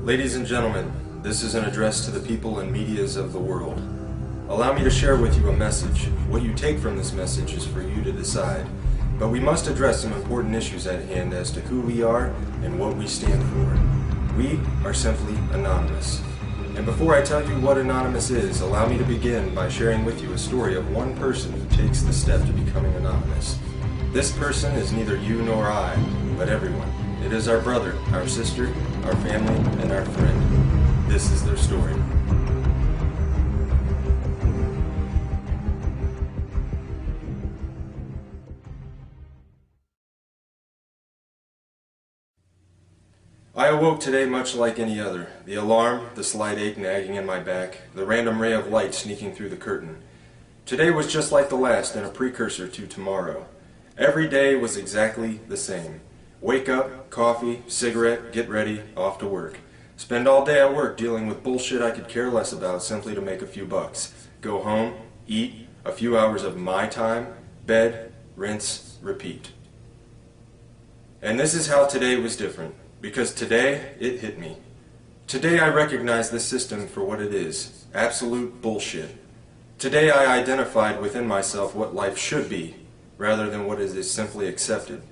Ladies and gentlemen, this is an address to the people and medias of the world. Allow me to share with you a message. What you take from this message is for you to decide. But we must address some important issues at hand as to who we are and what we stand for. We are simply anonymous. And before I tell you what anonymous is, allow me to begin by sharing with you a story of one person who takes the step to becoming anonymous. This person is neither you nor I, but everyone. It is our brother, our sister, our family, and our friend. This is their story. I awoke today much like any other. The alarm, the slight ache nagging in my back, the random ray of light sneaking through the curtain. Today was just like the last and a precursor to tomorrow. Every day was exactly the same. Wake up, coffee, cigarette, get ready, off to work. Spend all day at work dealing with bullshit I could care less about simply to make a few bucks. Go home, eat, a few hours of my time, bed, rinse, repeat. And this is how today was different. Because today, it hit me. Today I recognize this system for what it is. Absolute bullshit. Today I identified within myself what life should be, rather than what is simply accepted.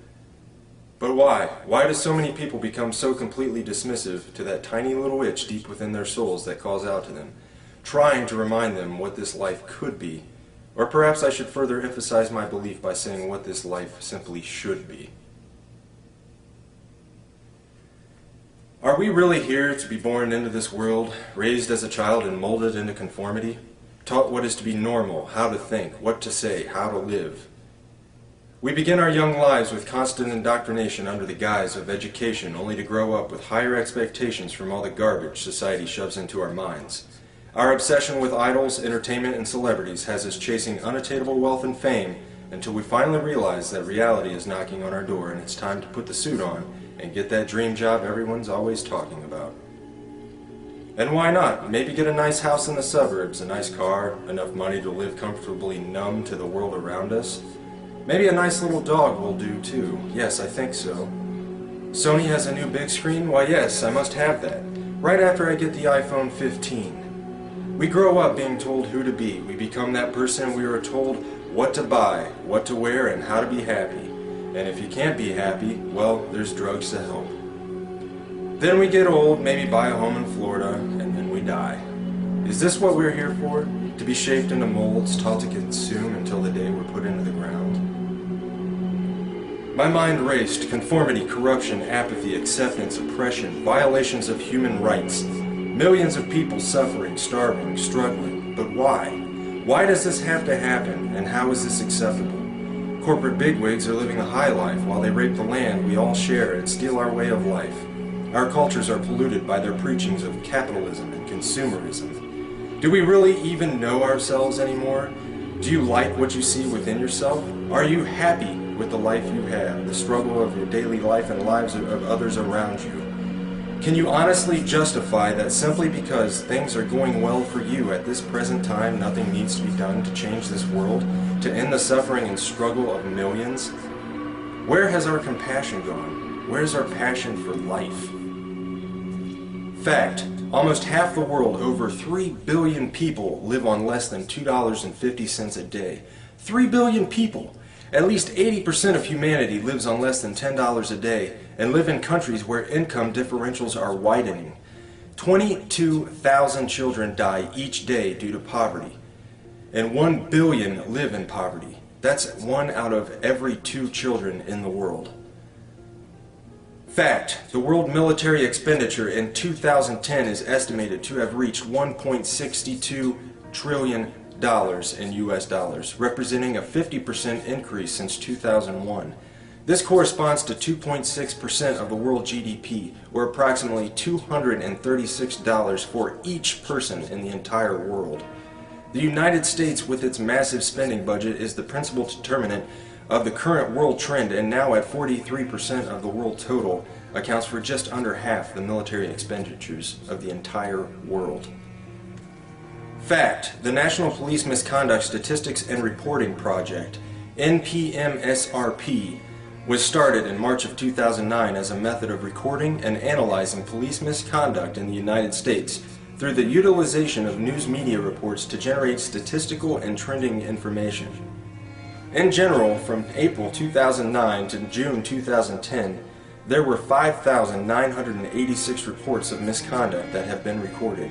But why? Why do so many people become so completely dismissive to that tiny little itch deep within their souls that calls out to them, trying to remind them what this life could be? Or perhaps I should further emphasize my belief by saying what this life simply should be. Are we really here to be born into this world, raised as a child and molded into conformity, taught what is to be normal, how to think, what to say, how to live? We begin our young lives with constant indoctrination under the guise of education, only to grow up with higher expectations from all the garbage society shoves into our minds. Our obsession with idols, entertainment, and celebrities has us chasing unattainable wealth and fame until we finally realize that reality is knocking on our door and it's time to put the suit on and get that dream job everyone's always talking about. And why not? Maybe get a nice house in the suburbs, a nice car, enough money to live comfortably numb to the world around us. Maybe a nice little dog will do too. Yes, I think so. Sony has a new big screen? Why yes, I must have that. Right after I get the iPhone 15. We grow up being told who to be. We become that person we are told what to buy, what to wear, and how to be happy. And if you can't be happy, well, there's drugs to help. Then we get old, maybe buy a home in Florida, and then we die. Is this what we're here for? To be shaped into molds, taught to consume until the day we're put into the ground? My mind raced. Conformity, corruption, apathy, acceptance, oppression, violations of human rights. Millions of people suffering, starving, struggling. But why? Why does this have to happen, and how is this acceptable? Corporate bigwigs are living a high life while they rape the land we all share and steal our way of life. Our cultures are polluted by their preachings of capitalism and consumerism. Do we really even know ourselves anymore? Do you like what you see within yourself? Are you happy with the life you have, the struggle of your daily life and lives of others around you? Can you honestly justify that simply because things are going well for you at this present time, nothing needs to be done to change this world, to end the suffering and struggle of millions? Where has our compassion gone? Where's our passion for life? Fact, almost half the world, over 3 billion people, live on less than $2.50 a day. 3 billion people! At least 80% of humanity lives on less than $10 a day and live in countries where income differentials are widening. 22,000 children die each day due to poverty, and 1 billion live in poverty. That's 1 out of every 2 children in the world. Fact, the world military expenditure in 2010 is estimated to have reached $1.62 trillion in US dollars, representing a 50% increase since 2001. This corresponds to 2.6% of the world GDP, or approximately $236 for each person in the entire world. The United States, with its massive spending budget, is the principal determinant of the current world trend, and now at 43% of the world total, accounts for just under half the military expenditures of the entire world. Fact, the National Police Misconduct Statistics and Reporting Project, NPMSRP, was started in March of 2009 as a method of recording and analyzing police misconduct in the United States through the utilization of news media reports to generate statistical and trending information. In general, from April 2009 to June 2010, there were 5,986 reports of misconduct that have been recorded.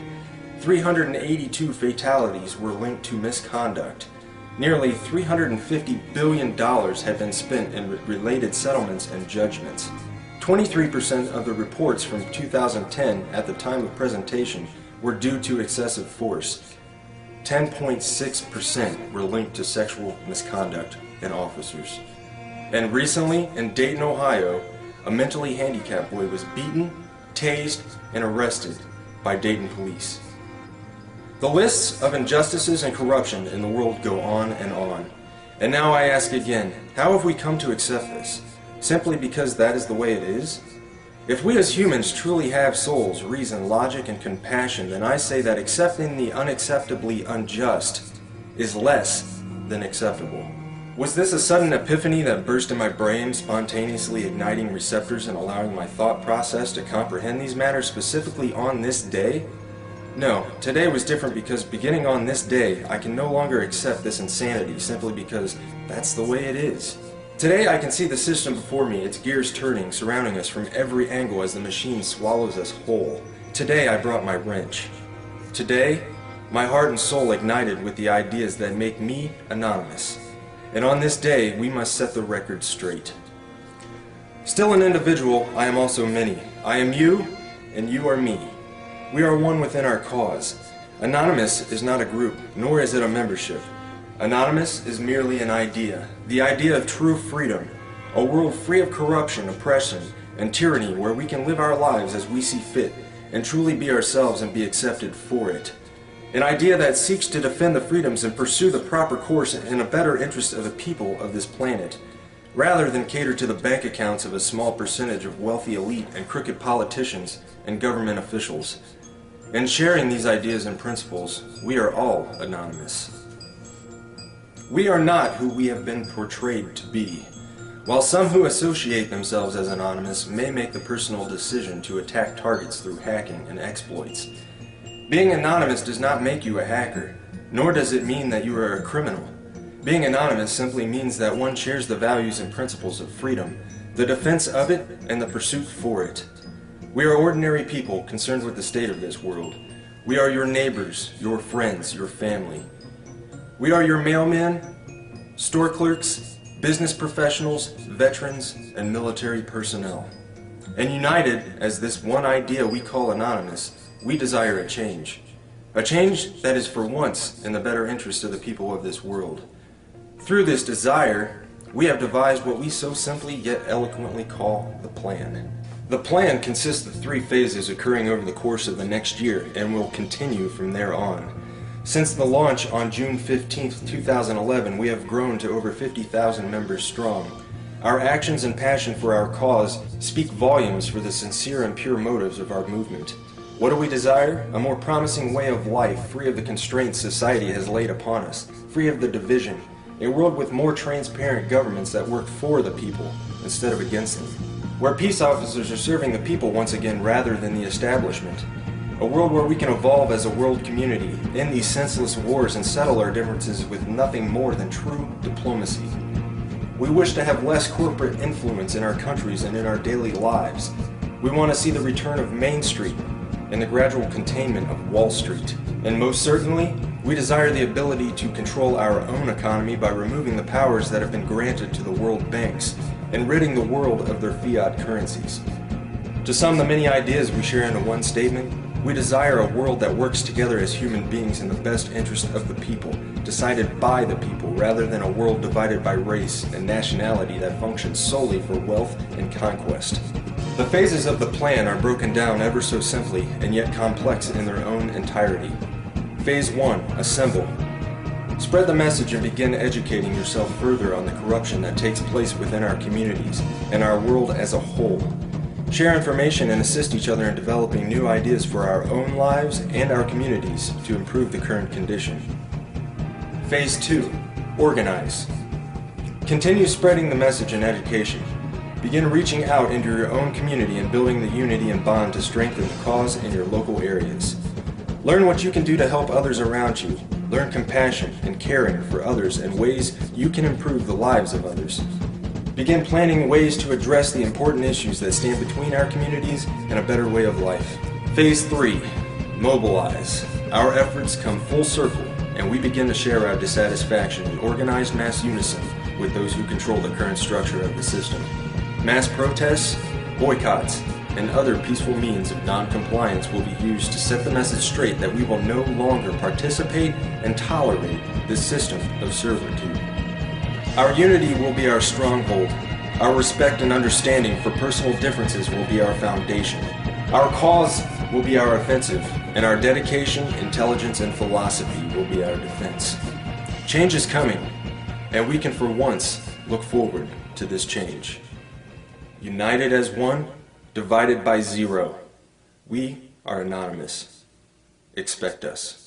382 fatalities were linked to misconduct. Nearly $350 billion had been spent in related settlements and judgments. 23% of the reports from 2010 at the time of presentation were due to excessive force. 10.6% were linked to sexual misconduct in officers. And recently, in Dayton, Ohio, a mentally handicapped boy was beaten, tased, and arrested by Dayton police. The lists of injustices and corruption in the world go on and on. And now I ask again, how have we come to accept this? Simply because that is the way it is? If we as humans truly have souls, reason, logic, and compassion, then I say that accepting the unacceptably unjust is less than acceptable. Was this a sudden epiphany that burst in my brain, spontaneously igniting receptors and allowing my thought process to comprehend these matters specifically on this day? No, today was different because beginning on this day, I can no longer accept this insanity simply because that's the way it is. Today I can see the system before me, its gears turning, surrounding us from every angle as the machine swallows us whole. Today I brought my wrench. Today, my heart and soul ignited with the ideas that make me anonymous. And on this day, we must set the record straight. Still an individual, I am also many. I am you, and you are me. We are one within our cause. Anonymous is not a group, nor is it a membership. Anonymous is merely an idea, the idea of true freedom, a world free of corruption, oppression, and tyranny where we can live our lives as we see fit and truly be ourselves and be accepted for it. An idea that seeks to defend the freedoms and pursue the proper course in a better interest of the people of this planet, rather than cater to the bank accounts of a small percentage of wealthy elite and crooked politicians and government officials. In sharing these ideas and principles, we are all anonymous. We are not who we have been portrayed to be. While some who associate themselves as anonymous may make the personal decision to attack targets through hacking and exploits, being anonymous does not make you a hacker, nor does it mean that you are a criminal. Being anonymous simply means that one shares the values and principles of freedom, the defense of it, and the pursuit for it. We are ordinary people concerned with the state of this world. We are your neighbors, your friends, your family. We are your mailmen, store clerks, business professionals, veterans, and military personnel. And united as this one idea we call anonymous, we desire a change that is for once in the better interest of the people of this world. Through this desire, we have devised what we so simply yet eloquently call the plan. The plan consists of 3 phases occurring over the course of the next year and will continue from there on. Since the launch on June 15, 2011, we have grown to over 50,000 members strong. Our actions and passion for our cause speak volumes for the sincere and pure motives of our movement. What do we desire? A more promising way of life, free of the constraints society has laid upon us, free of the division, a world with more transparent governments that work for the people instead of against them, where peace officers are serving the people once again rather than the establishment. A world where we can evolve as a world community, end these senseless wars and settle our differences with nothing more than true diplomacy. We wish to have less corporate influence in our countries and in our daily lives. We want to see the return of Main Street and the gradual containment of Wall Street. And most certainly, we desire the ability to control our own economy by removing the powers that have been granted to the world banks and ridding the world of their fiat currencies. To sum the many ideas we share into one statement, we desire a world that works together as human beings in the best interest of the people, decided by the people, rather than a world divided by race and nationality that functions solely for wealth and conquest. The phases of the plan are broken down ever so simply and yet complex in their own entirety. Phase 1. Assemble. Spread the message and begin educating yourself further on the corruption that takes place within our communities and our world as a whole. Share information and assist each other in developing new ideas for our own lives and our communities to improve the current condition. Phase 2. Organize. Continue spreading the message and education. Begin reaching out into your own community and building the unity and bond to strengthen the cause in your local areas. Learn what you can do to help others around you. Learn compassion and caring for others and ways you can improve the lives of others. Begin planning ways to address the important issues that stand between our communities and a better way of life. Phase 3. Mobilize. Our efforts come full circle, and we begin to share our dissatisfaction in organized mass unison with those who control the current structure of the system. Mass protests, boycotts, and other peaceful means of non-compliance will be used to set the message straight that we will no longer participate and tolerate this system of servitude. Our unity will be our stronghold. Our respect and understanding for personal differences will be our foundation. Our cause will be our offensive, and our dedication, intelligence, and philosophy will be our defense. Change is coming, and we can for once look forward to this change. United as one, divided by zero. We are anonymous. Expect us.